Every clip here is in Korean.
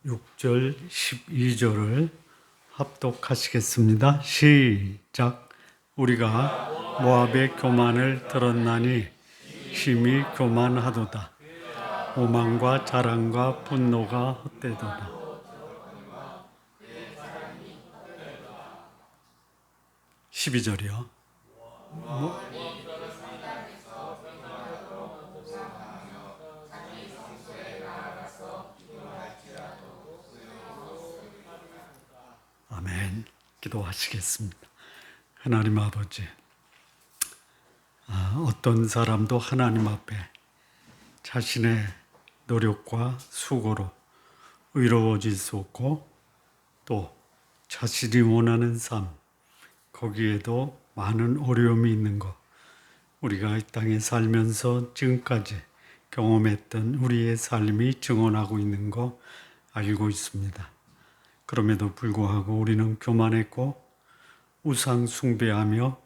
6절, 12절을 합독하시겠습니다. 시작. 우리가 모압의 교만을 들었나니 심히 교만하도다. 오만과 자랑과 분노가 헛되도다. 12절이요. 아멘. 기도하시겠습니다. 하나님 아버지, 어떤 사람도 하나님 앞에 자신의 노력과 수고로 의로워질 수 없고 또 자신이 원하는 삶, 거기에도 많은 어려움이 있는 것, 우리가 이 땅에 살면서 지금까지 경험했던 우리의 삶이 증언하고 있는 거 알고 있습니다. 그럼에도 불구하고 우리는 교만했고 우상 숭배하며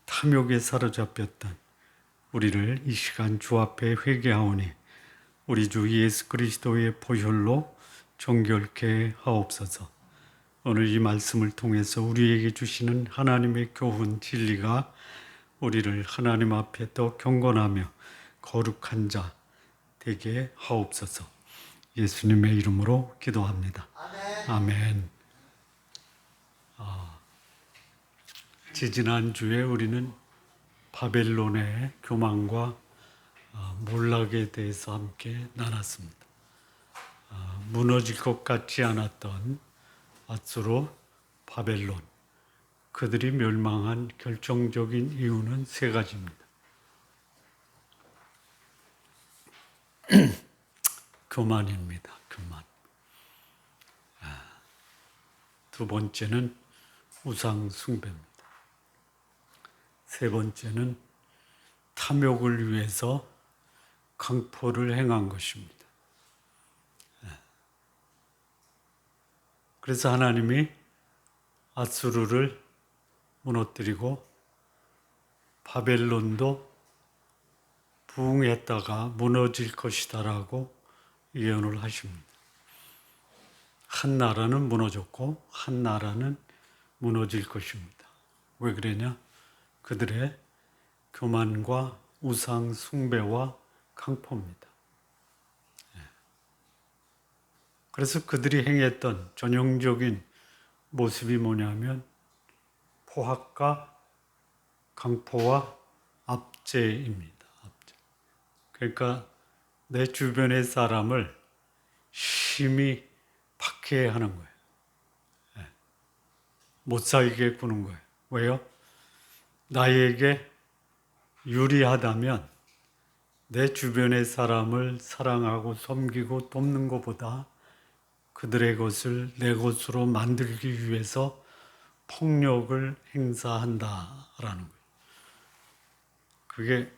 탐욕에 사로잡혔던 우리를 이 시간 주 앞에 회개하오니 우리 주 예수 그리스도의 보혈로 정결케 하옵소서. 오늘 이 말씀을 통해서 우리에게 주시는 하나님의 교훈 진리가 우리를 하나님 앞에 더 경건하며 거룩한 자 되게 하옵소서. 예수님의 이름으로 기도합니다. 아멘. 지지난주에 우리는 바벨론의 교만과 몰락에 대해서 함께 나눴습니다. 무너질 것 같지 않았던 아수르, 바벨론, 그들이 멸망한 결정적인 이유는 세 가지입니다. 교만입니다. 교만. 두 번째는 우상 숭배입니다. 세 번째는 탐욕을 위해서 강포를 행한 것입니다. 그래서 하나님이 아수르를 무너뜨리고 바벨론도 부흥했다가 무너질 것이다라고 예언을 하십니다. 한 나라는 무너졌고 한 나라는 무너질 것입니다. 왜 그러냐? 그들의 교만과 우상 숭배와 강포입니다. 그래서 그들이 행했던 전형적인 모습이 뭐냐면 포악과 강포와 압제입니다. 압제. 그러니까 내 주변의 사람을 심히 박해하는 거예요. 못 살게 구는 거예요. 왜요? 나에게 유리하다면 내 주변의 사람을 사랑하고 섬기고 돕는 것보다 그들의 것을 내 것으로 만들기 위해서 폭력을 행사한다라는 거예요. 그게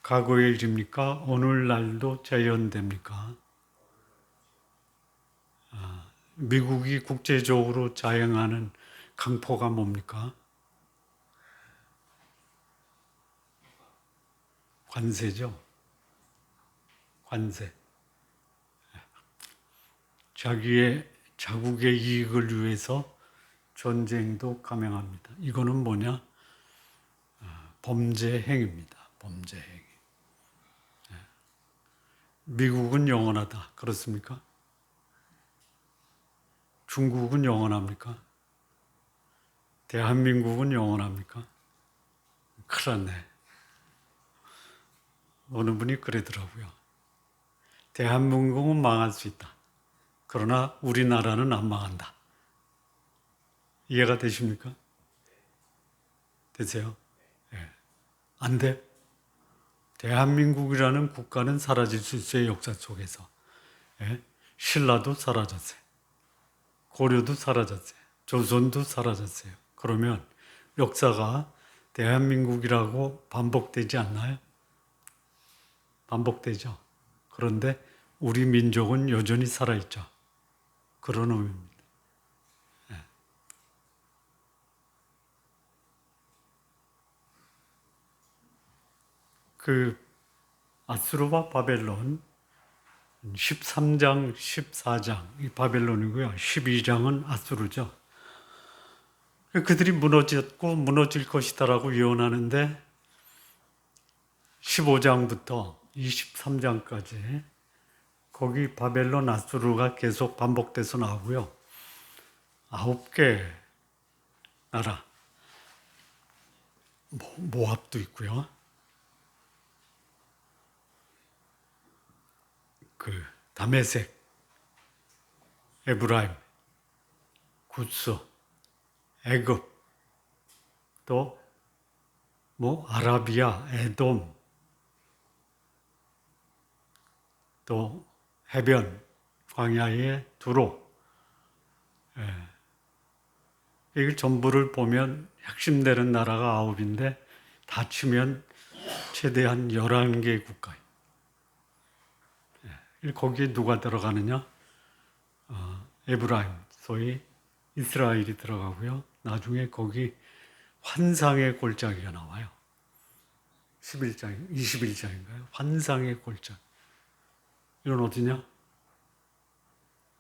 과거의 일입니까? 오늘날도 재현됩니까? 미국이 국제적으로 자행하는 강포가 뭡니까? 관세죠. 관세. 자국의 이익을 위해서 전쟁도 감행합니다. 이거는 뭐냐? 범죄 행위입니다. 범죄 행위. 미국은 영원하다. 그렇습니까? 중국은 영원합니까? 대한민국은 영원합니까? 큰일 났네. 어느 분이 그러더라고요. 대한민국은 망할 수 있다. 그러나 우리나라는 안 망한다. 이해가 되십니까? 되세요? 네. 안 돼. 대한민국이라는 국가는 사라질 수 있어요. 역사 속에서. 네. 신라도 사라졌어요. 고려도 사라졌어요. 조선도 사라졌어요. 그러면 역사가 대한민국이라고 반복되지 않나요? 반복되죠. 그런데 우리 민족은 여전히 살아있죠. 그런 의미입니다. 네. 그 아수르와 바벨론 13장, 14장 이 바벨론이고요. 12장은 아수르죠. 그들이 무너졌고 무너질 것이다라고 예언하는데 15장부터 23장까지 거기 바벨론, 아수르가 계속 반복돼서 나오고요. 9개 나라, 모압도 있고요. 다메섹, 에브라임, 구스, 애굽, 또 아라비아, 에돔, 또 해변, 광야의 두로. 이걸 전부를 보면 핵심되는 나라가 9인데 다 치면 최대한 11개 국가. 거기에 누가 들어가느냐? 에브라임, 소위 이스라엘이 들어가고요. 나중에 거기 환상의 골짜기가 나와요. 21장인가요? 환상의 골짜기. 이건 어디냐?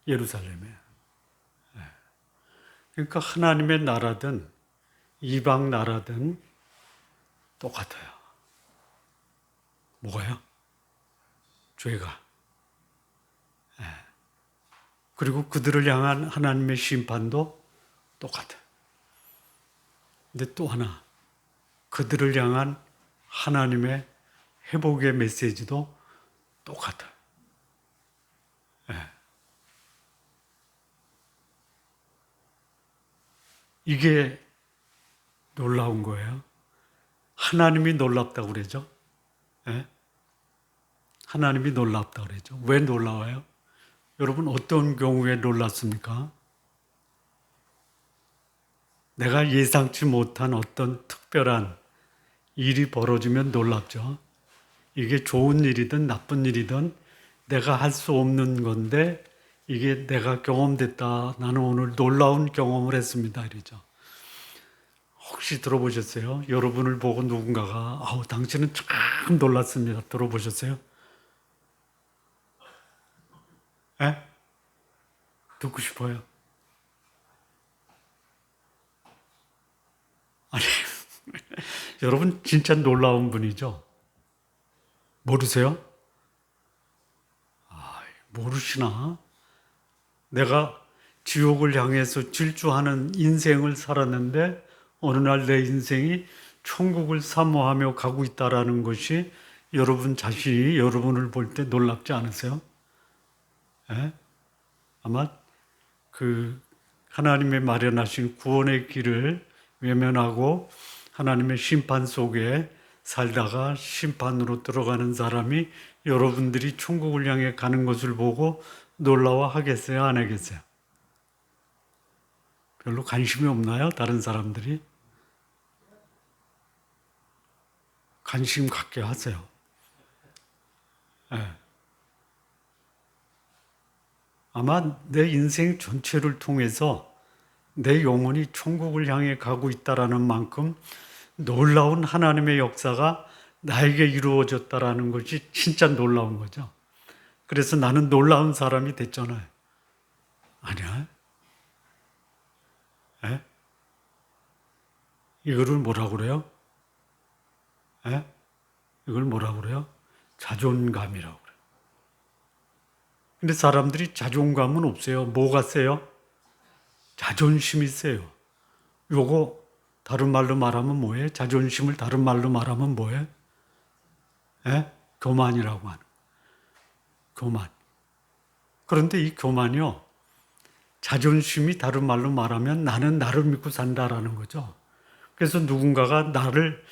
예루살렘이에요. 그러니까 하나님의 나라든 이방 나라든 똑같아요. 뭐가요? 죄가. 그리고 그들을 향한 하나님의 심판도 똑같아요. 근데 또 하나, 그들을 향한 하나님의 회복의 메시지도 똑같아요. 이게 놀라운 거예요. 하나님이 놀랍다고 그러죠. 하나님이 놀랍다고 그러죠. 왜 놀라워요? 여러분 어떤 경우에 놀랐습니까? 내가 예상치 못한 어떤 특별한 일이 벌어지면 놀랍죠. 이게 좋은 일이든 나쁜 일이든 내가 할 수 없는 건데 이게 내가 경험됐다. 나는 오늘 놀라운 경험을 했습니다. 이러죠. 혹시 들어보셨어요? 여러분을 보고 누군가가 당신은 참 놀랐습니다. 들어보셨어요? 듣고 싶어요. 아니, 여러분 진짜 놀라운 분이죠? 모르세요? 모르시나? 내가 지옥을 향해서 질주하는 인생을 살았는데 어느 날 내 인생이 천국을 사모하며 가고 있다라는 것이 여러분 자신이 여러분을 볼 때 놀랍지 않으세요? 아마 하나님의 마련하신 구원의 길을 외면하고 하나님의 심판 속에 살다가 심판으로 들어가는 사람이 여러분들이 천국을 향해 가는 것을 보고 놀라워하겠어요? 안 하겠어요? 별로 관심이 없나요? 다른 사람들이? 관심 갖게 하세요. 아마 내 인생 전체를 통해서 내 영혼이 천국을 향해 가고 있다라는 만큼 놀라운 하나님의 역사가 나에게 이루어졌다라는 것이 진짜 놀라운 거죠. 그래서 나는 놀라운 사람이 됐잖아요. 아니야? 이거를 뭐라고 그래요? 이걸 뭐라고 그래요? 자존감이라고 그래요. 근데 사람들이 자존감은 없어요. 뭐가 세요? 자존심이 세요. 요거 다른 말로 말하면 뭐예요? 자존심을 다른 말로 말하면 뭐예요? 교만이라고 하는. 교만. 그런데 이 교만이요. 자존심이 다른 말로 말하면 나는 나를 믿고 산다라는 거죠. 그래서 누군가가 나를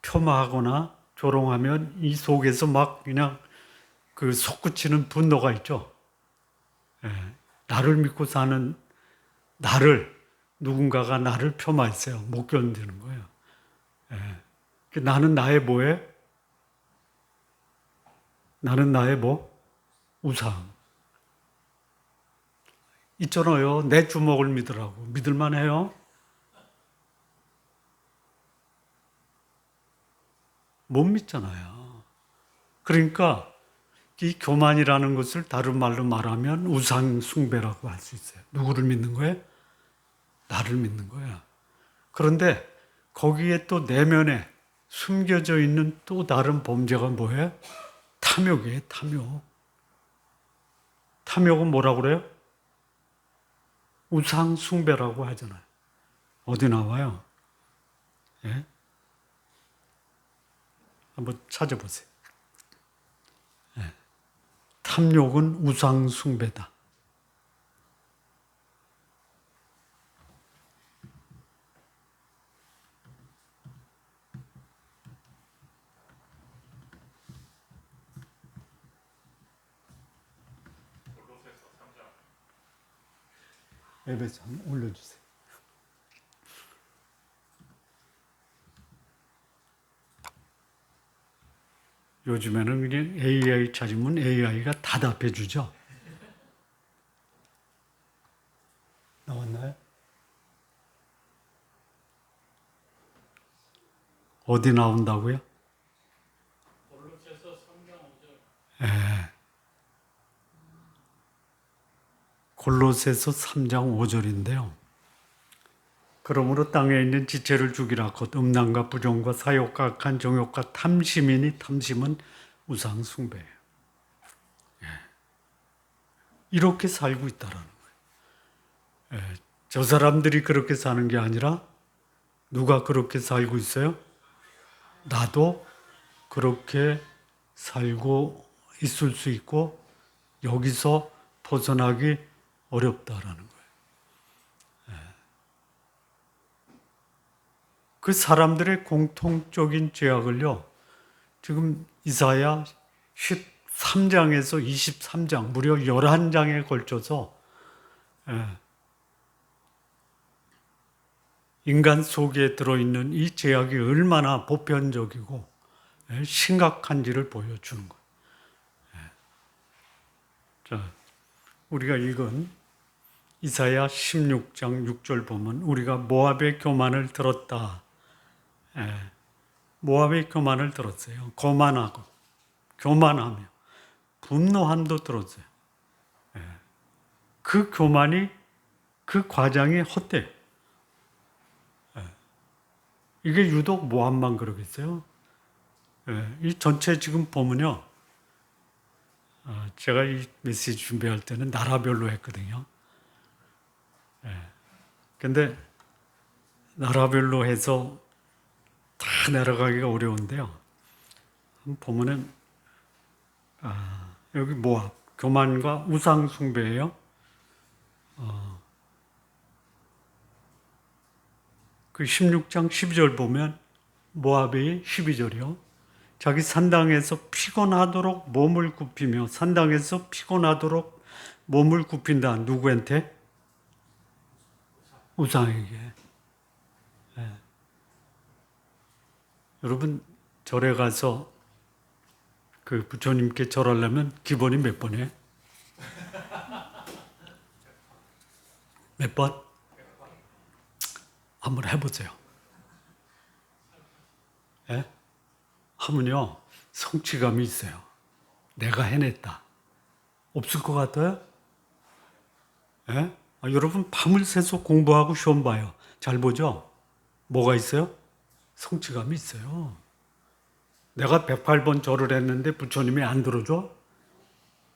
폄하하거나 조롱하면 이 속에서 막 그냥 솟구치는 분노가 있죠. 나를 믿고 사는 누군가가 나를 폄하했어요. 못 견디는 거예요. 나는 나의 뭐에? 나는 나의 뭐? 우상. 있잖아요. 내 주먹을 믿으라고. 믿을만 해요? 못 믿잖아요. 그러니까 이 교만이라는 것을 다른 말로 말하면 우상 숭배라고 할 수 있어요. 누구를 믿는 거예요? 나를 믿는 거야. 그런데 거기에 또 내면에 숨겨져 있는 또 다른 범죄가 뭐예요? 탐욕이에요, 탐욕. 탐욕은 뭐라고 그래요? 우상 숭배라고 하잖아요. 어디 나와요? 예? 한번 찾아보세요. 예. 탐욕은 우상 숭배다. 앱에서 한번 올려주세요. 요즘에는 그냥 AI 찾으면 AI가 다 답해 주죠. 나왔나요? 어디 나온다고요? 골로새서 3장 5절. 예. 골로새서 3장 5절인데요. 그러므로 땅에 있는 지체를 죽이라. 곧 음란과 부정과 사욕과 악한 정욕과 탐심이니 탐심은 우상 숭배예요. 예. 이렇게 살고 있다라는 거예요. 예. 저 사람들이 그렇게 사는 게 아니라 누가 그렇게 살고 있어요? 나도 그렇게 살고 있을 수 있고 여기서 벗어나기 어렵다라는 거예요. 그 사람들의 공통적인 죄악을요, 지금 이사야 13장에서 23장, 무려 11장에 걸쳐서 인간 속에 들어있는 이 죄악이 얼마나 보편적이고 심각한지를 보여주는 거예요. 자, 우리가 읽은 이사야 16장 6절 보면 우리가 모압의 교만을 들었다. 모압의 교만을 들었어요. 거만하고 교만하며 분노함도 들었어요. 그 교만이 그 과정이 헛돼요. 이게 유독 모압만 그러겠어요. 이 전체 지금 보면요. 제가 이 메시지 준비할 때는 나라별로 했거든요. 근데 나라별로 해서 다 내려가기가 어려운데요. 보면은 여기 모압, 교만과 우상 숭배예요. 그 16장 12절 보면 모압의 12절이요. 자기 산당에서 피곤하도록 몸을 굽히며 산당에서 피곤하도록 몸을 굽힌다. 누구한테? 우상에게. 여러분 절에 가서 그 부처님께 절하려면 기본이 몇 번이에요? 몇 번? 한번 해보세요. 예? 하면요 성취감이 있어요. 내가 해냈다. 없을 것 같아요? 예? 여러분 밤을 새서 공부하고 시험 봐요. 잘 보죠? 뭐가 있어요? 성취감이 있어요. 내가 108번 절을 했는데 부처님이 안 들어줘?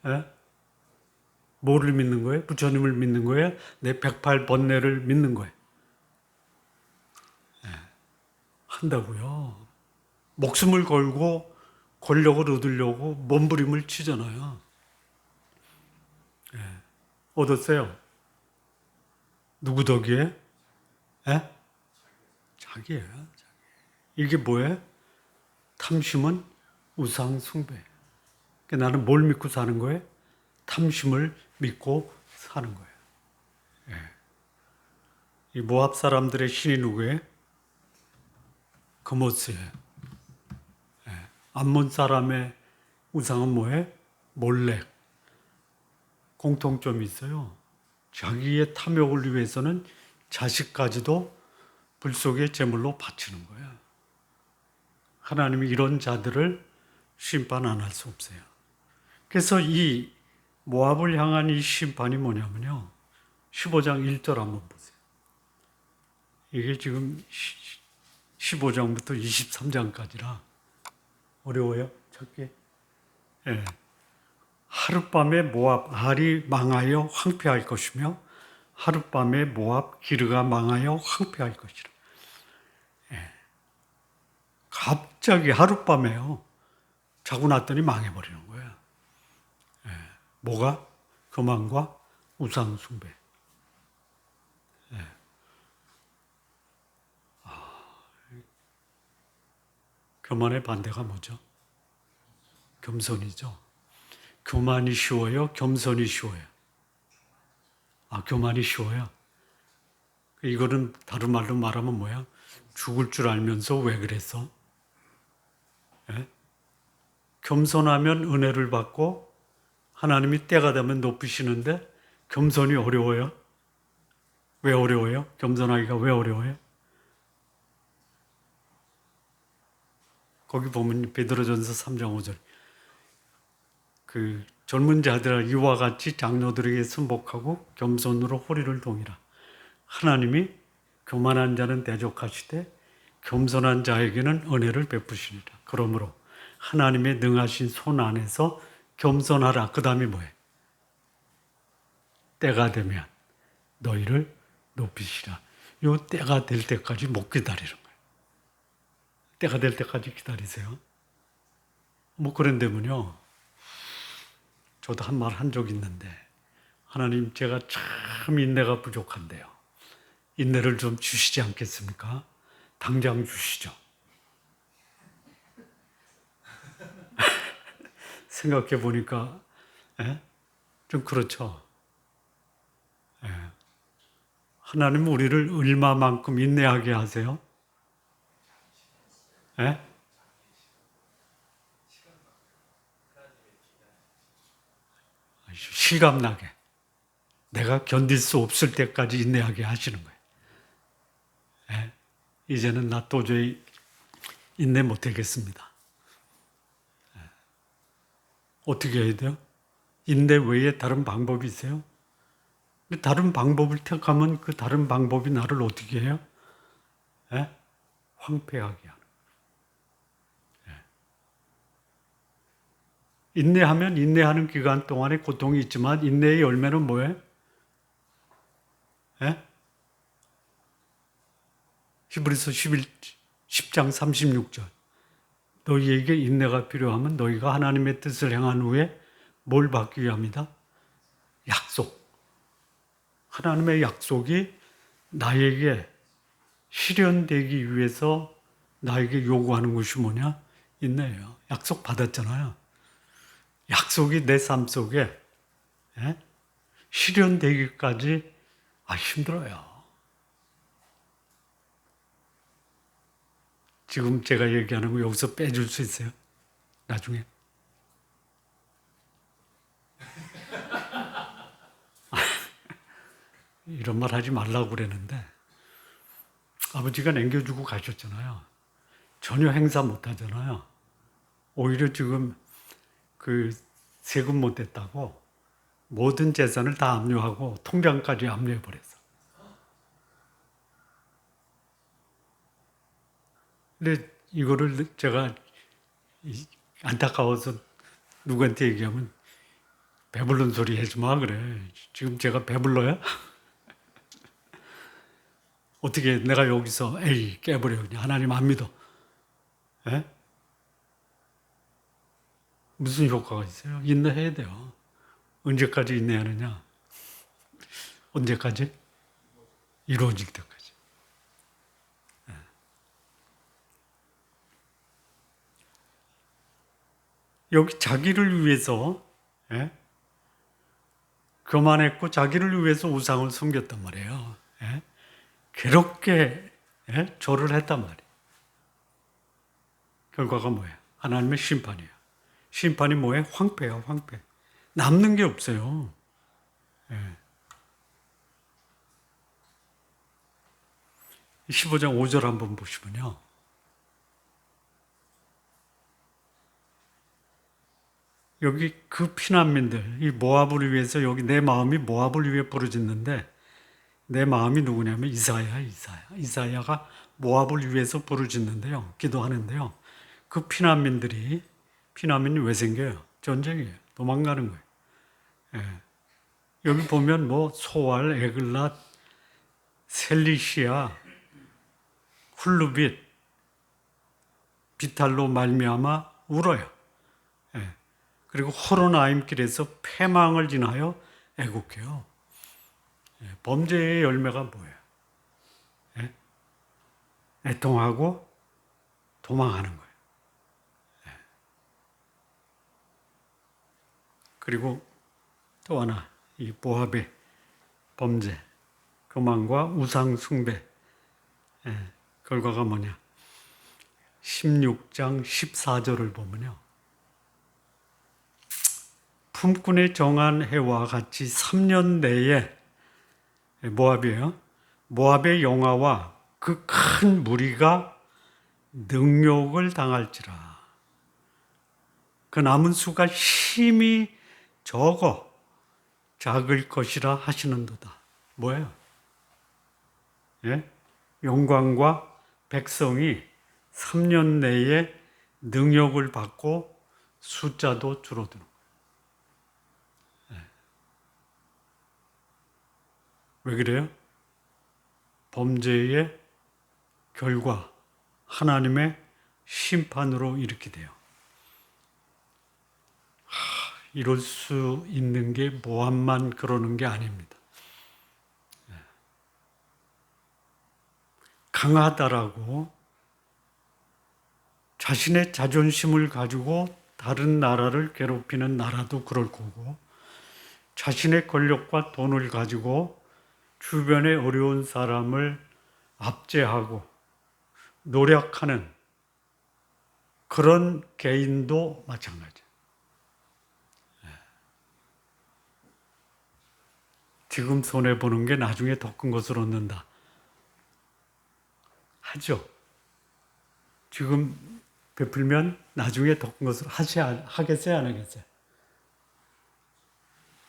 예? 뭐를 믿는 거예요? 부처님을 믿는 거예요? 내 108번뇌를 믿는 거예요. 한다고요. 목숨을 걸고 권력을 얻으려고 몸부림을 치잖아요. 얻었어요. 누구 덕이에요? 자기예요. 자기. 이게 뭐예요? 탐심은 우상 숭배. 그러니까 나는 뭘 믿고 사는 거예요? 탐심을 믿고 사는 거예요. 이 모압 사람들의 신이 누구예요? 그모스예요. 암몬 사람의 우상은 뭐예요? 몰렉. 공통점이 있어요. 자기의 탐욕을 위해서는 자식까지도 불 속의 제물로 바치는 거예요. 하나님이 이런 자들을 심판 안 할 수 없어요. 그래서 이 모압을 향한 이 심판이 뭐냐면요. 15장 1절 한번 보세요. 이게 지금 15장부터 23장까지라 어려워요? 찾기? 예. 하룻밤에 모압 알이 망하여 황폐할 것이며 하룻밤에 모압 기르가 망하여 황폐할 것이라. 예. 갑자기 하룻밤에요. 자고 났더니 망해버리는 거예요. 예. 뭐가? 교만과 우상 숭배. 예. 교만의 반대가 뭐죠? 겸손이죠. 교만이 쉬워요? 겸손이 쉬워요? 교만이 쉬워요. 이거는 다른 말로 말하면 뭐야? 죽을 줄 알면서 왜 그랬어? 예? 겸손하면 은혜를 받고 하나님이 때가 되면 높이시는데 겸손이 어려워요? 왜 어려워요? 겸손하기가 왜 어려워요? 거기 보면 베드로전서 3장 5절 그 젊은 자들아 이와 같이 장로들에게 순복하고 겸손으로 호리를 동이라. 하나님이 교만한 자는 대적하시되 겸손한 자에게는 은혜를 베푸시니라. 그러므로 하나님의 능하신 손 안에서 겸손하라. 그 다음에 뭐예요? 때가 되면 너희를 높이시라. 요 때가 될 때까지 못 기다리는 거예요. 때가 될 때까지 기다리세요. 뭐 그런데면요. 저도 한 말 한 적 있는데 하나님 제가 참 인내가 부족한데요. 인내를 좀 주시지 않겠습니까? 당장 주시죠. 생각해 보니까 좀 그렇죠. 예. 하나님은 우리를 얼마만큼 인내하게 하세요? 예? 실감나게 내가 견딜 수 없을 때까지 인내하게 하시는 거예요. 예? 이제는 나 도저히 인내 못하겠습니다. 예. 어떻게 해야 돼요? 인내 외에 다른 방법이 있어요? 다른 방법을 택하면 그 다른 방법이 나를 어떻게 해요? 예? 황폐하게 하는. 예. 인내하면 인내하는 기간 동안에 고통이 있지만 인내의 열매는 뭐예요? 예? 히브리서 10장 36절 너희에게 인내가 필요하면 너희가 하나님의 뜻을 행한 후에 뭘 받기 위함이다? 약속. 하나님의 약속이 나에게 실현되기 위해서 나에게 요구하는 것이 뭐냐? 인내예요. 약속 받았잖아요. 약속이 내 삶 속에 실현되기까지 힘들어요. 지금 제가 얘기하는 거 여기서 빼줄 수 있어요? 나중에? 이런 말 하지 말라고 그랬는데 아버지가 남겨주고 가셨잖아요. 전혀 행사 못 하잖아요. 오히려 지금 그 세금 못 냈다고 모든 재산을 다 압류하고 통장까지 압류해버렸어. 근데 이거를 제가 안타까워서 누구한테 얘기하면 배부른 소리 하지 마 그래. 지금 제가 배불러요? 어떻게 내가 여기서 에이 깨버려 그냥 하나님 안 믿어. 에? 무슨 효과가 있어요? 인내해야 돼요. 언제까지 인내하느냐? 언제까지? 이루어질 때까지. 에. 여기 자기를 위해서 교만했고 자기를 위해서 우상을 섬겼단 말이에요. 괴롭게 절을 했단 말이에요. 결과가 뭐예요? 하나님의 심판이에요. 심판이 뭐예요? 황폐야, 황폐. 남는 게 없어요. 15장 5절 한번 보시면요. 여기 그 피난민들, 이 모압을 위해서 여기 내 마음이 모압을 위해 부르짖는데 내 마음이 누구냐면 이사야. 이사야가 모압을 위해서 부르짖는데요. 기도하는데요. 그 피난민이 왜 생겨요? 전쟁이에요. 도망가는 거예요. 예. 여기 보면 뭐 소알, 에글랏, 셀리시아, 훌루빗, 비탈로 말미암아 울어요. 예. 그리고 호로나임 길에서 패망을 지나여 애국해요. 예. 범죄의 열매가 뭐예요? 예? 애통하고 도망하는 거예요. 예. 그리고 또 하나, 이 모압의 범죄, 교만과 우상 숭배, 예. 결과가 뭐냐? 16장 14절을 보면요. 품꾼의 정한 해와 같이 3년 내에 모압이에요. 모압의 영화와 그 큰 무리가 능욕을 당할지라. 그 남은 수가 힘이 적어 작을 것이라 하시는도다. 뭐예요? 예? 영광과 백성이 3년 내에 능욕을 받고 숫자도 줄어드는 거예요. 왜 그래요? 범죄의 결과, 하나님의 심판으로 이렇게 돼요. 이럴 수 있는 게 모압만 그러는 게 아닙니다. 강하다라고 자신의 자존심을 가지고 다른 나라를 괴롭히는 나라도 그럴 거고, 자신의 권력과 돈을 가지고 주변의 어려운 사람을 압제하고 노력하는 그런 개인도 마찬가지예요. 지금 손해보는 게 나중에 더 큰 것을 얻는다. 하죠. 지금 베풀면 나중에 더 큰 것을 하겠어요? 안 하겠어요?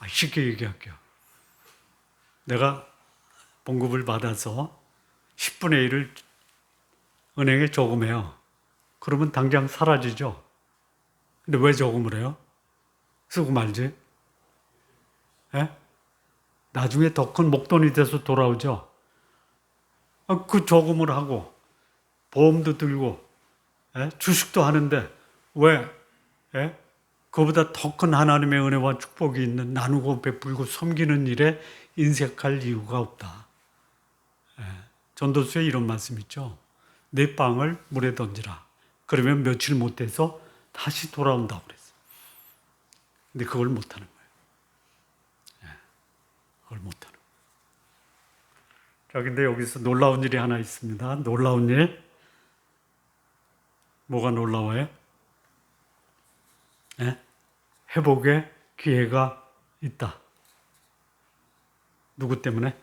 쉽게 얘기할게요. 내가 봉급을 받아서 10분의 1을 은행에 저금해요. 그러면 당장 사라지죠. 근데 왜 저금을 해요? 쓰고 말지. 예? 나중에 더 큰 목돈이 돼서 돌아오죠. 그 저금을 하고 보험도 들고 주식도 하는데 왜? 그보다 더 큰 하나님의 은혜와 축복이 있는 나누고 베풀고 섬기는 일에 인색할 이유가 없다. 전도서에 이런 말씀 있죠. 내 빵을 물에 던지라. 그러면 며칠 못 돼서 다시 돌아온다고 그랬어요. 근데 그걸 못하는 거예요. 그걸 못하는 거예요. 자, 근데 여기서 놀라운 일이 하나 있습니다. 놀라운 일. 뭐가 놀라워요? 회복의 기회가 있다. 누구 때문에?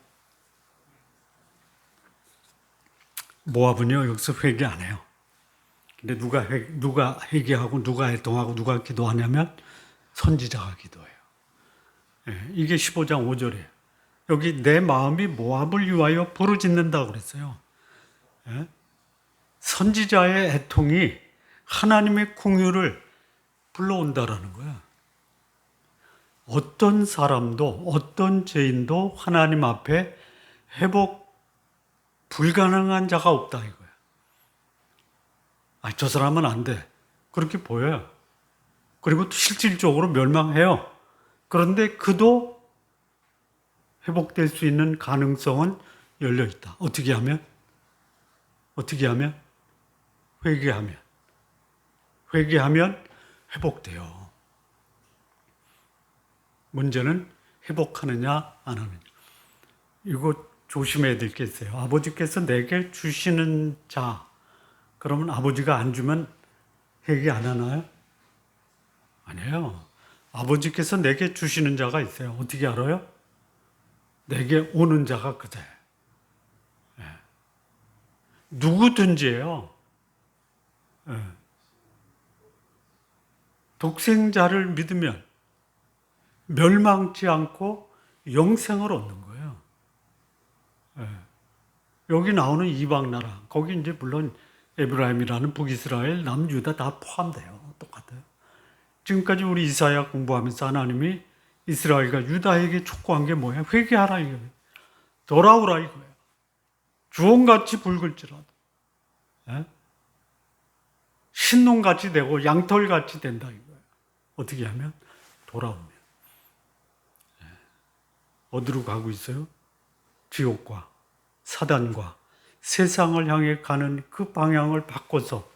모압은요, 여기서 회개 안 해요. 근데 누가 회개하고, 누가 애통하고, 누가 기도하냐면 선지자가 기도해요. 이게 15장 5절이에요. 여기 내 마음이 모압을 위하여 부르짖는다고 그랬어요. 선지자의 애통이 하나님의 긍휼을 불러온다라는 거야. 어떤 사람도, 어떤 죄인도 하나님 앞에 회복 불가능한 자가 없다 이거야. 저 사람은 안 돼. 그렇게 보여요. 그리고 실질적으로 멸망해요. 그런데 그도 회복될 수 있는 가능성은 열려 있다. 어떻게 하면? 회개하면 회복돼요. 문제는 회복하느냐 안 하느냐. 이거 조심해야 될 게 있어요. 아버지께서 내게 주시는 자, 그러면 아버지가 안 주면 회개 안 하나요? 아니에요. 아버지께서 내게 주시는 자가 있어요. 어떻게 알아요? 내게 오는 자가 그대. 누구든지예요. 독생자를 믿으면 멸망치 않고 영생을 얻는 거예요. 예. 여기 나오는 이방 나라, 거기 이제 물론 에브라임이라는 북이스라엘, 남유다 다 포함돼요. 똑같아요. 지금까지 우리 이사야 공부하면서 하나님이 이스라엘과 유다에게 촉구한 게 뭐예요? 회개하라 이거예요. 돌아오라 이거예요. 주홍같이 붉을지라도. 예? 신농같이 되고 양털같이 된다 이거예요. 어떻게 하면? 돌아오면. 예. 어디로 가고 있어요? 지옥과 사단과 세상을 향해 가는 그 방향을 바꿔서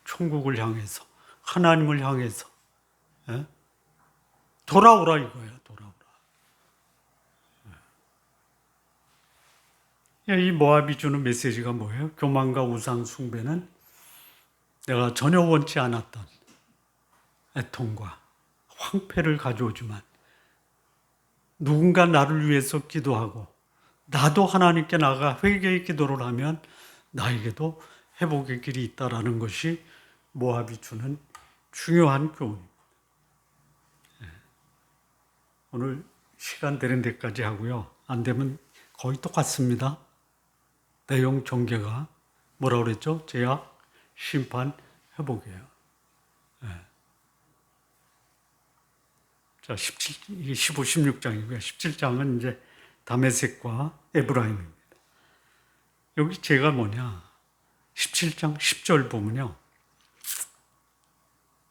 천국을 향해서 하나님을 향해서 예? 돌아오라 이거예요. 돌아오라. 예. 이 모압이 주는 메시지가 뭐예요? 교만과 우상 숭배는 내가 전혀 원치 않았던 애통과 황폐를 가져오지만 누군가 나를 위해서 기도하고 나도 하나님께 나가 회개의 기도를 하면 나에게도 회복의 길이 있다라는 것이 모압이 주는 중요한 교훈입니다. 오늘 시간 되는 데까지 하고요. 안 되면 거의 똑같습니다. 내용 전개가 뭐라고 그랬죠? 죄악, 심판, 회복이에요. 자, 17, 15, 16장이고요. 17장은 이제 다메섹과 에브라임입니다. 여기 죄가 뭐냐? 17장 10절 보면요.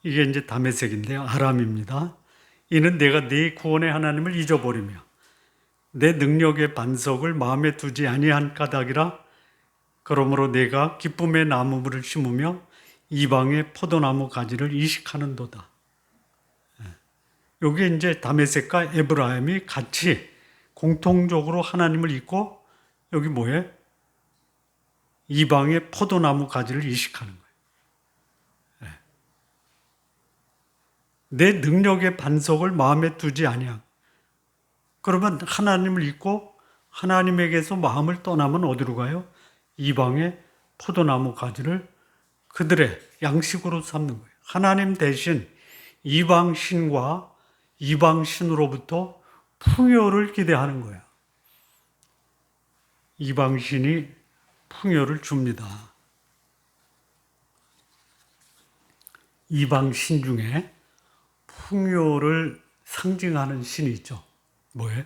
이게 이제 다메섹인데요. 아람입니다. 이는 내가 네 구원의 하나님을 잊어버리며 내 능력의 반석을 마음에 두지 아니한 까닭이라. 그러므로 내가 기쁨의 나무를 심으며 이방의 포도나무 가지를 이식하는도다. 여기 이제 다메섹과 에브라임이 같이 공통적으로 하나님을 잊고 여기 뭐예요? 이방의 포도나무 가지를 이식하는 거예요. 내 능력의 반석을 마음에 두지 아니함. 그러면 하나님을 잊고 하나님에게서 마음을 떠나면 어디로 가요? 이방의 포도나무 가지를 그들의 양식으로 삼는 거예요. 하나님 대신 이방 신과 이방 신으로부터 풍요를 기대하는 거예요. 이방 신이 풍요를 줍니다. 이방 신 중에 풍요를 상징하는 신이 있죠. 뭐예요?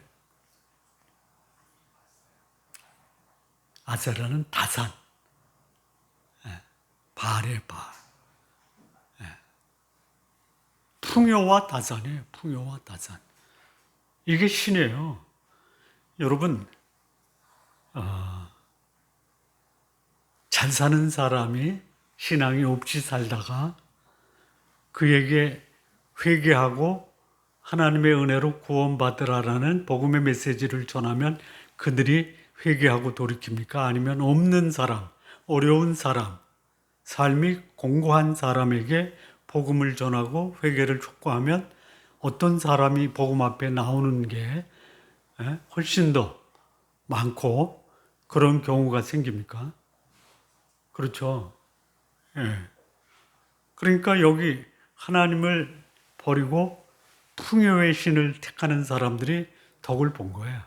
아세라는 다산. 바알의 바알. 풍요와 다산이에요. 풍요와 다산. 이게 신이에요. 여러분, 잘 사는 사람이 신앙이 없이 살다가 그에게 회개하고 하나님의 은혜로 구원받으라라는 복음의 메시지를 전하면 그들이 회개하고 돌이킵니까? 아니면 없는 사람, 어려운 사람, 삶이 공고한 사람에게 복음을 전하고 회개를 촉구하면 어떤 사람이 복음 앞에 나오는 게 훨씬 더 많고 그런 경우가 생깁니까? 그렇죠. 예. 그러니까 여기 하나님을 버리고 풍요의 신을 택하는 사람들이 덕을 본 거예요.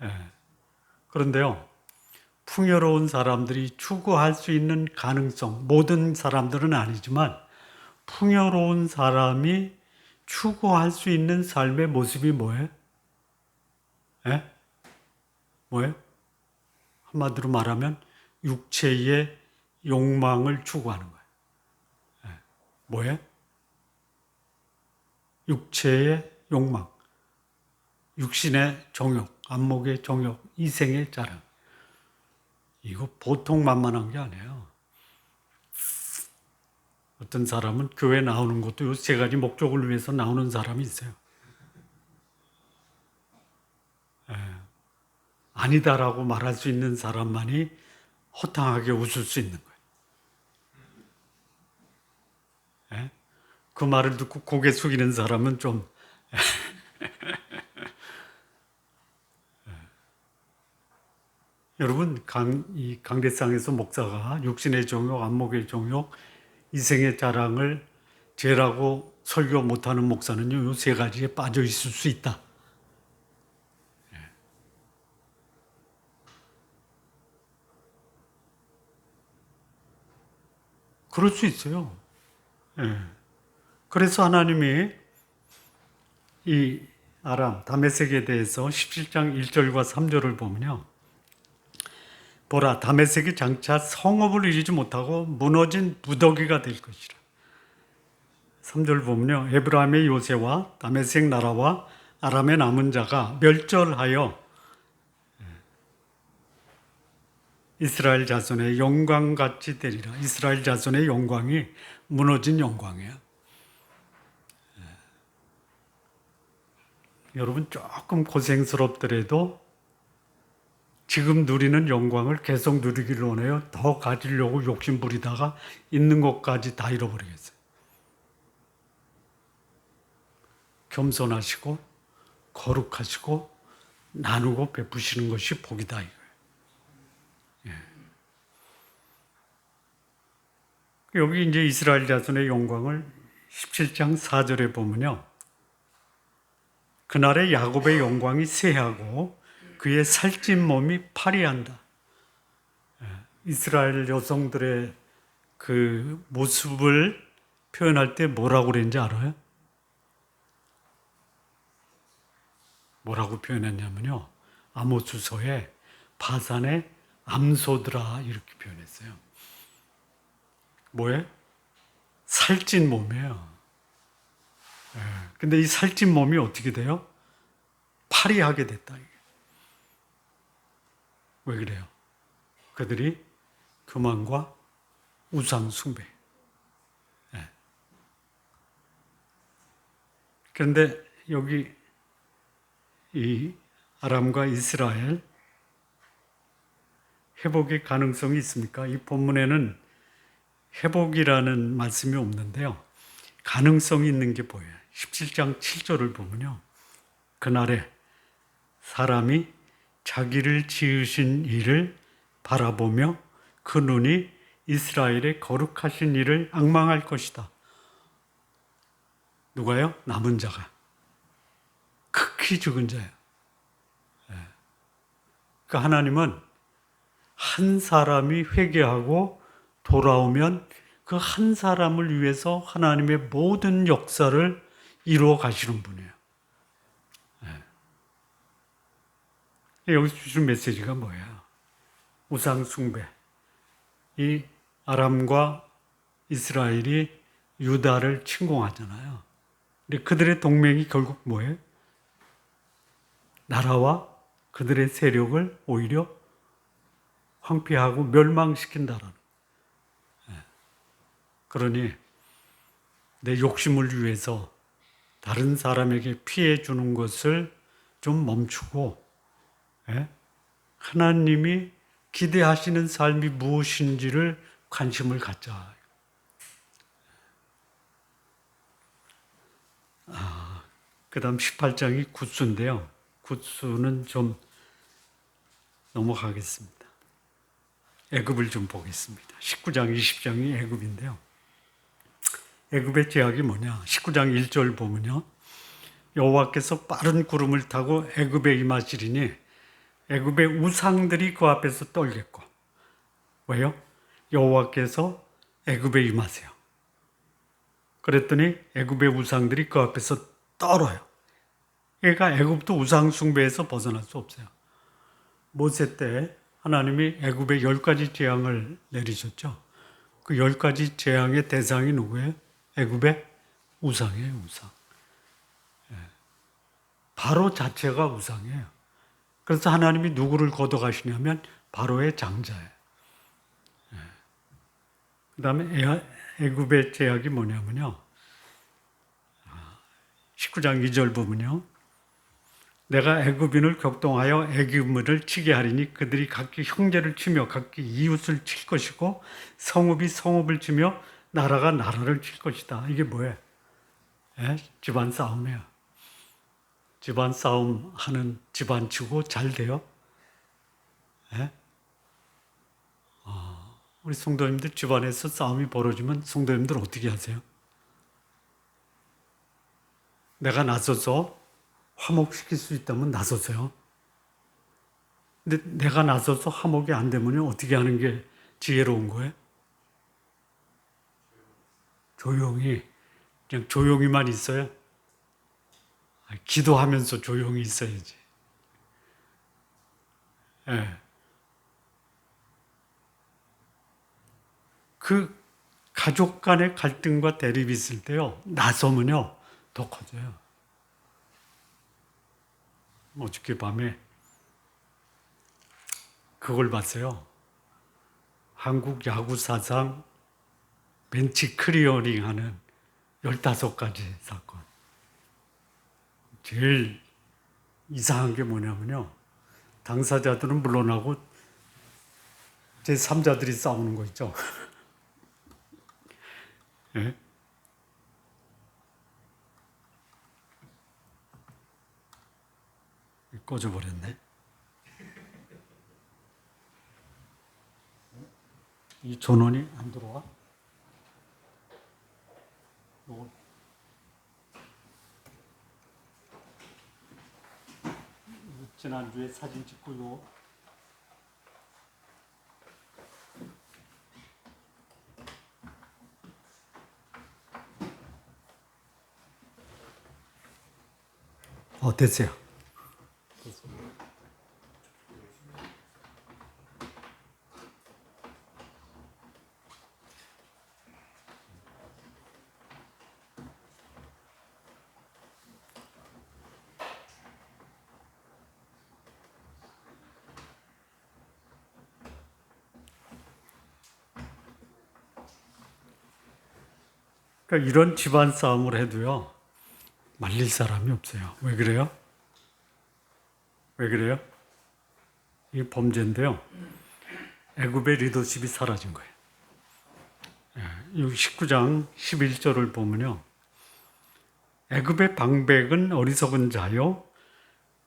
예. 그런데요, 풍요로운 사람들이 추구할 수 있는 가능성, 모든 사람들은 아니지만 풍요로운 사람이 추구할 수 있는 삶의 모습이 뭐예요? 예? 뭐예요? 한마디로 말하면 육체의 욕망을 추구하는 거예요. 예. 뭐예요? 육체의 욕망, 육신의 정욕, 안목의 정욕, 이생의 자랑. 이거 보통 만만한 게 아니에요. 어떤 사람은 교회 나오는 것도 요 세 가지 목적을 위해서 나오는 사람이 있어요. 아니다라고 말할 수 있는 사람만이 허탕하게 웃을 수 있는 거예요. 그 말을 듣고 고개 숙이는 사람은 좀 여러분 이 강대상에서 목사가 육신의 정욕, 안목의 정욕, 이생의 자랑을 죄라고 설교 못하는 목사는요, 이 세 가지에 빠져 있을 수 있다. 그럴 수 있어요. 예. 그래서 하나님이 이 아람, 다메섹에 대해서 17장 1절과 3절을 보면요. 보라, 다메섹이 장차 성읍을 이루지 못하고 무너진 무더기가 될 것이라. 3절 보면요. 에브라임의 요새와 다메섹 나라와 아람의 남은 자가 멸절하여 이스라엘 자손의 영광같이 되리라. 이스라엘 자손의 영광이 무너진 영광이에요. 여러분 조금 고생스럽더라도 지금 누리는 영광을 계속 누리기를 원해요. 더 가지려고 욕심 부리다가 있는 것까지 다 잃어버리겠어요. 겸손하시고 거룩하시고 나누고 베푸시는 것이 복이다 이거예요. 여기 이제 이스라엘 자손의 영광을 17장 4절에 보면요. 그날에 야곱의 영광이 쇠하고 그의 살찐 몸이 파리한다. 이스라엘 여성들의 그 모습을 표현할 때 뭐라고 그랬는지 알아요? 뭐라고 표현했냐면요. 아모스서에 바산의 암소들아 이렇게 표현했어요. 뭐예요? 살찐 몸이에요. 근데 이 살찐 몸이 어떻게 돼요? 파리하게 됐다. 왜 그래요? 그들이 교만과 우상 숭배. 그런데 여기 이 아람과 이스라엘 회복의 가능성이 있습니까? 이 본문에는 회복이라는 말씀이 없는데요. 가능성이 있는 게 보여요. 17장 7절을 보면요. 그날에 사람이 자기를 지으신 이를 바라보며 그 눈이 이스라엘의 거룩하신 이를 앙망할 것이다. 누가요? 남은 자가. 극히 적은 자예요. 그러니까 하나님은 한 사람이 회개하고 돌아오면 그 한 사람을 위해서 하나님의 모든 역사를 이루어 가시는 분이에요. 여기서 주신 메시지가 뭐예요? 우상 숭배. 이 아람과 이스라엘이 유다를 침공하잖아요. 근데 그들의 동맹이 결국 뭐예요? 나라와 그들의 세력을 오히려 황폐하고 멸망시킨다라는. 그러니 내 욕심을 위해서 다른 사람에게 피해 주는 것을 좀 멈추고 하나님이 기대하시는 삶이 무엇인지를 관심을 갖자. 그 다음 18장이 굿수인데요. 굿수는 좀 넘어가겠습니다. 애굽을 좀 보겠습니다. 19장, 20장이 애굽인데요. 애굽의 죄악이 뭐냐? 19장 1절 보면요. 여호와께서 빠른 구름을 타고 애굽에 임하시리니 애굽의 우상들이 그 앞에서 떨겠고. 왜요? 여호와께서 애굽에 임하세요. 그랬더니 애굽의 우상들이 그 앞에서 떨어요. 그러니까 애굽도 우상 숭배에서 벗어날 수 없어요. 모세 때 하나님이 애굽에 10가지 재앙을 내리셨죠. 그 10가지 재앙의 대상이 누구예요? 애굽의 우상이에요, 우상. 바로 자체가 우상이에요. 그래서 하나님이 누구를 걷어가시냐면 바로의 장자예요. 그 다음에 애굽의 제약이 뭐냐면요. 19장 2절 보면요. 내가 애굽인을 격동하여 애굽인을 치게 하리니 그들이 각기 형제를 치며 각기 이웃을 칠 것이고 성읍이 성읍을 치며 나라가 나라를 칠 것이다. 이게 뭐예요? 집안 싸움이에요. 집안 싸움 하는 집안 치고 잘 돼요? 우리 성도님들 집안에서 싸움이 벌어지면 성도님들 어떻게 하세요? 내가 나서서 화목시킬 수 있다면 나서세요. 근데 내가 나서서 화목이 안 되면 어떻게 하는 게 지혜로운 거예요? 조용히, 그냥 조용히만 있어요. 기도하면서 조용히 있어야지. 예. 그 가족 간의 갈등과 대립이 있을 때요, 나서면요, 더 커져요. 어저께 밤에 그걸 봤어요. 한국 야구 사상 벤치 클리어링 하는 15가지 사건. 제일 이상한 게 뭐냐면요, 당사자들은 물러나고 제3자들이 싸우는 거 있죠. 예? 꺼져버렸네. 이 전원이 안 들어와? 지난주에 사진 찍고 요 됐어요. 그러니까 이런 집안 싸움을 해도요, 말릴 사람이 없어요. 왜 그래요? 왜 그래요? 이 범죄인데요, 애굽의 리더십이 사라진 거예요. 여기 19장 11절을 보면요, 애굽의 방백은 어리석은 자요,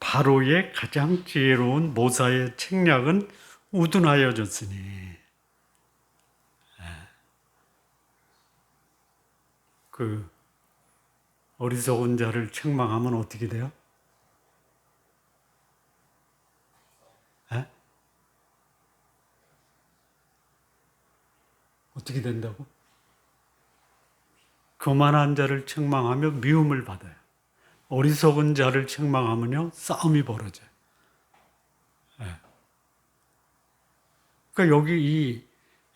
바로의 가장 지혜로운 모사의 책략은 우둔하여졌으니. 그 어리석은 자를 책망하면 어떻게 돼요? 에? 어떻게 된다고? 교만한 자를 책망하면 미움을 받아요. 어리석은 자를 책망하면요, 싸움이 벌어져요. 그러니까 여기 이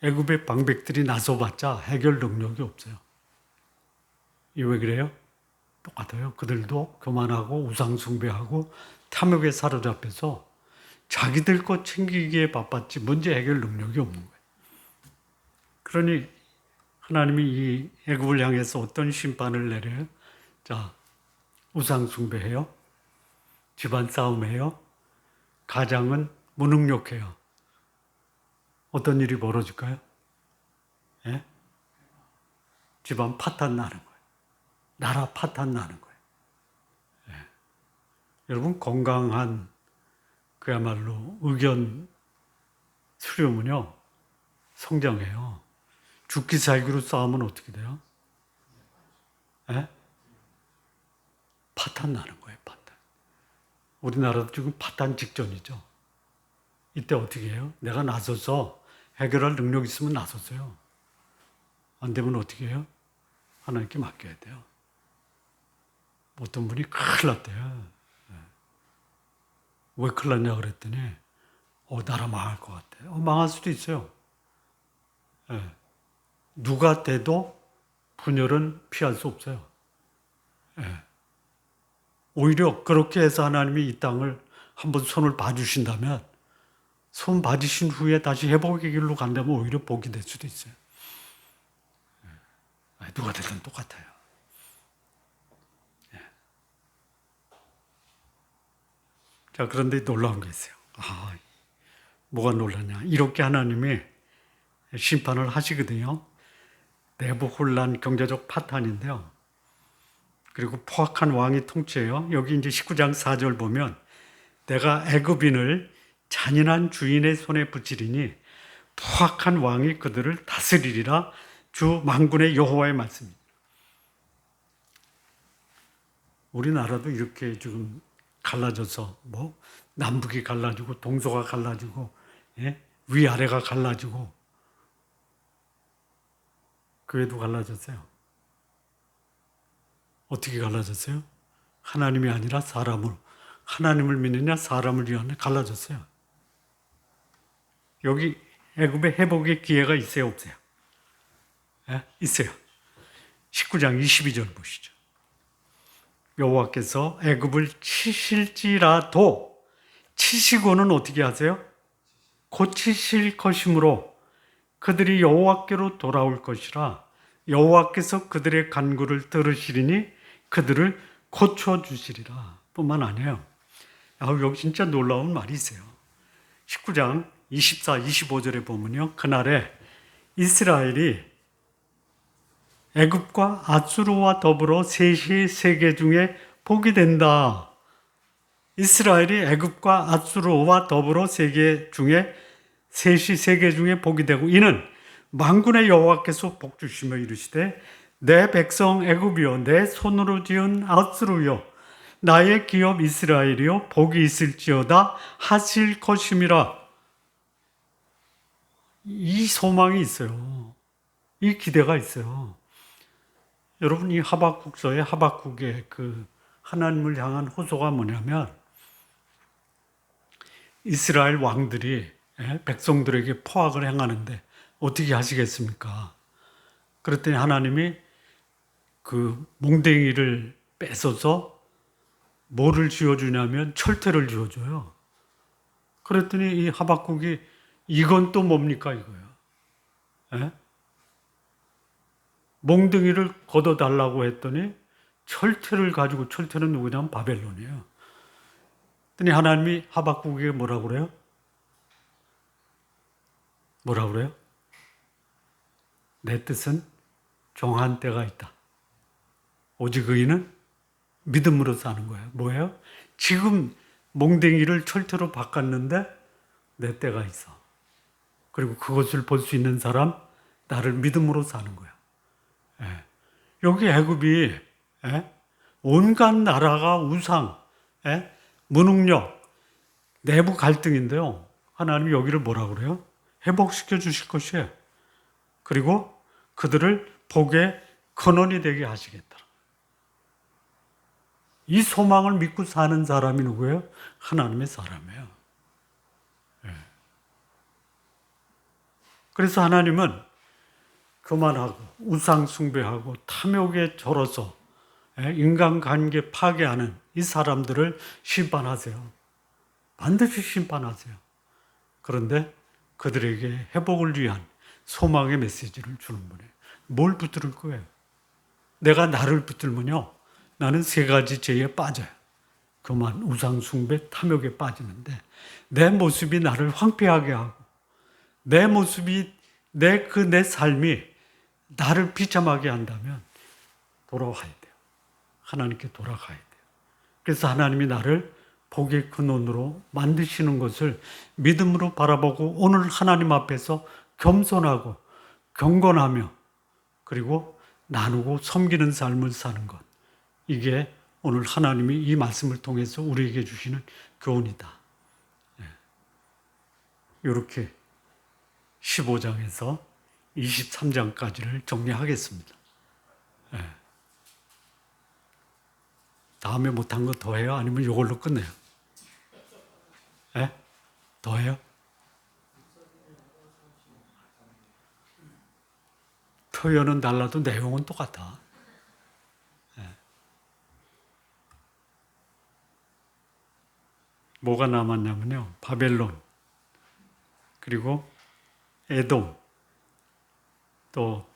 애굽의 방백들이 나서봤자 해결 능력이 없어요. 이 왜 그래요? 똑같아요. 그들도 교만하고 우상숭배하고 탐욕에 사로잡혀서 자기들 것 챙기기에 바빴지 문제 해결 능력이 없는 거예요. 그러니 하나님이 이 애굽을 향해서 어떤 심판을 내려요? 자, 우상숭배해요. 집안 싸움해요. 가장은 무능력해요. 어떤 일이 벌어질까요? 예? 집안 파탄 나는 거예요. 나라 파탄 나는 거예요. 예. 여러분, 건강한 그야말로 의견 수렴은요, 성장해요. 죽기 살기로 싸우면 어떻게 돼요? 예? 파탄 나는 거예요, 파탄. 우리나라도 지금 파탄 직전이죠. 이때 어떻게 해요? 내가 나서서 해결할 능력 있으면 나서서요. 안 되면 어떻게 해요? 하나님께 맡겨야 돼요. 어떤 분이 큰일 났대요. 왜 큰일 났냐 그랬더니 나라 망할 것 같아. 망할 수도 있어요. 누가 돼도 분열은 피할 수 없어요. 오히려 그렇게 해서 하나님이 이 땅을 한번 손을 봐주신다면, 손 봐주신 후에 다시 회복의 길로 간다면 오히려 복이 될 수도 있어요. 누가 되든 똑같아요. 자, 그런데 놀라운 게 있어요. 뭐가 놀라냐. 이렇게 하나님이 심판을 하시거든요. 내부 혼란, 경제적 파탄인데요. 그리고 포악한 왕이 통치해요. 여기 이제 19장 4절 보면 내가 애굽인을 잔인한 주인의 손에 붙이리니 포악한 왕이 그들을 다스리리라. 주 만군의 여호와의 말씀입니다. 우리나라도 이렇게 지금 갈라져서 남북이 갈라지고 동서가 갈라지고 위아래가 갈라지고 교회도 갈라졌어요. 어떻게 갈라졌어요? 하나님이 아니라 사람으로. 하나님을 믿느냐 사람을 위하냐 갈라졌어요. 여기 애굽의 회복의 기회가 있어요 없어요? 있어요. 19장 22절 보시죠. 여호와께서 애굽을 치실지라도 치시고는 어떻게 하세요? 고치실 것이므로 그들이 여호와께로 돌아올 것이라 여호와께서 그들의 간구를 들으시리니 그들을 고쳐주시리라. 뿐만 아니에요. 여기 진짜 놀라운 말이 있어요. 19장 24, 25절에 보면요. 그날에 이스라엘이 애굽과 아수르와 더불어 셋이 세계 중에 복이 된다. 이스라엘이 애굽과 아수르와 더불어 세계 중에 셋이 세계 중에 복이 되고 이는 만군의 여호와께서 복 주시며 이르시되 내 백성 애굽이여 내 손으로 지은 아수르여 나의 기업 이스라엘이여 복이 있을지어다 하실 것임이라. 이 소망이 있어요. 이 기대가 있어요. 여러분 이 하박국서의 하박국의 그 하나님을 향한 호소가 뭐냐면 이스라엘 왕들이 백성들에게 포악을 행하는데 어떻게 하시겠습니까? 그랬더니 하나님이 그 몽댕이를 뺏어서 뭐를 지어주냐면 철퇴를 지어줘요. 그랬더니 이 하박국이 이건 또 뭡니까 이거예요. 몽둥이를 걷어달라고 했더니 철퇴를 가지고, 철퇴는 누구냐면 바벨론이에요. 그랬더니 하나님이 하박국에게 뭐라고 그래요? 뭐라고 그래요? 내 뜻은 정한 때가 있다. 오직 의인은 믿음으로 사는 거예요. 뭐예요? 지금 몽둥이를 철퇴로 바꿨는데 내 때가 있어. 그리고 그것을 볼 수 있는 사람, 나를 믿음으로 사는 거야. 여기 애굽이 온갖 나라가 우상, 무능력, 내부 갈등인데요. 하나님이 여기를 뭐라고 그래요? 회복시켜 주실 것이에요. 그리고 그들을 복의 근원이 되게 하시겠다. 이 소망을 믿고 사는 사람이 누구예요? 하나님의 사람이에요. 그래서 하나님은 그만하고 우상 숭배하고 탐욕에 절어서 인간관계 파괴하는 이 사람들을 심판하세요. 반드시 심판하세요. 그런데 그들에게 회복을 위한 소망의 메시지를 주는 분이에요. 뭘 붙들 거예요? 내가 나를 붙들면요, 나는 세 가지 죄에 빠져요. 그만 우상 숭배, 탐욕에 빠지는데 내 모습이 나를 황폐하게 하고 내 모습이 내 삶이 나를 비참하게 한다면 돌아와야 돼요. 하나님께 돌아가야 돼요. 그래서 하나님이 나를 복의 근원으로 만드시는 것을 믿음으로 바라보고 오늘 하나님 앞에서 겸손하고 경건하며 그리고 나누고 섬기는 삶을 사는 것. 이게 오늘 하나님이 이 말씀을 통해서 우리에게 주시는 교훈이다. 이렇게 15장에서 23장까지를 정리하겠습니다. 다음에 못한 거 더 해요? 아니면 이걸로 끝내요? 더 해요? 표현은 달라도 내용은 똑같아. 뭐가 남았냐면요. 바벨론, 그리고 에돔, 또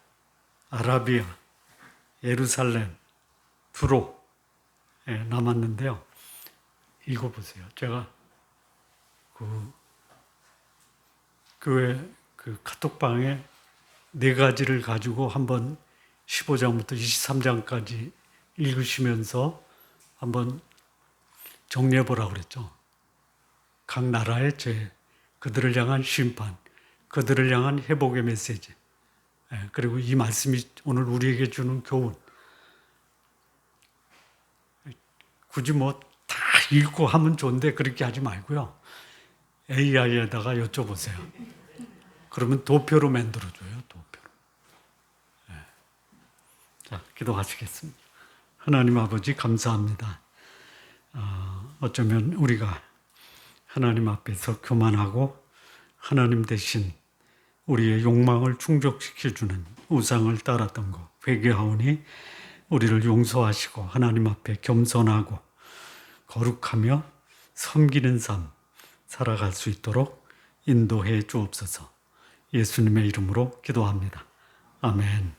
아라비아, 예루살렘, 두로 남았는데요. 이거 보세요. 제가 그 교회 그 카톡방에 네 가지를 가지고 한번 15장부터 23장까지 읽으시면서 한번 정리해 보라고 그랬죠. 각 나라의 죄, 그들을 향한 심판, 그들을 향한 회복의 메시지, 그리고 이 말씀이 오늘 우리에게 주는 교훈. 굳이 뭐 다 읽고 하면 좋은데 그렇게 하지 말고요. AI에다가 여쭤보세요. 그러면 도표로 만들어줘요. 도표로. 네. 자, 기도하시겠습니다. 하나님 아버지 감사합니다. 어쩌면 우리가 하나님 앞에서 교만하고 하나님 대신 우리의 욕망을 충족시켜주는 우상을 따랐던 것 회개하오니 우리를 용서하시고 하나님 앞에 겸손하고 거룩하며 섬기는 삶 살아갈 수 있도록 인도해 주옵소서. 예수님의 이름으로 기도합니다. 아멘.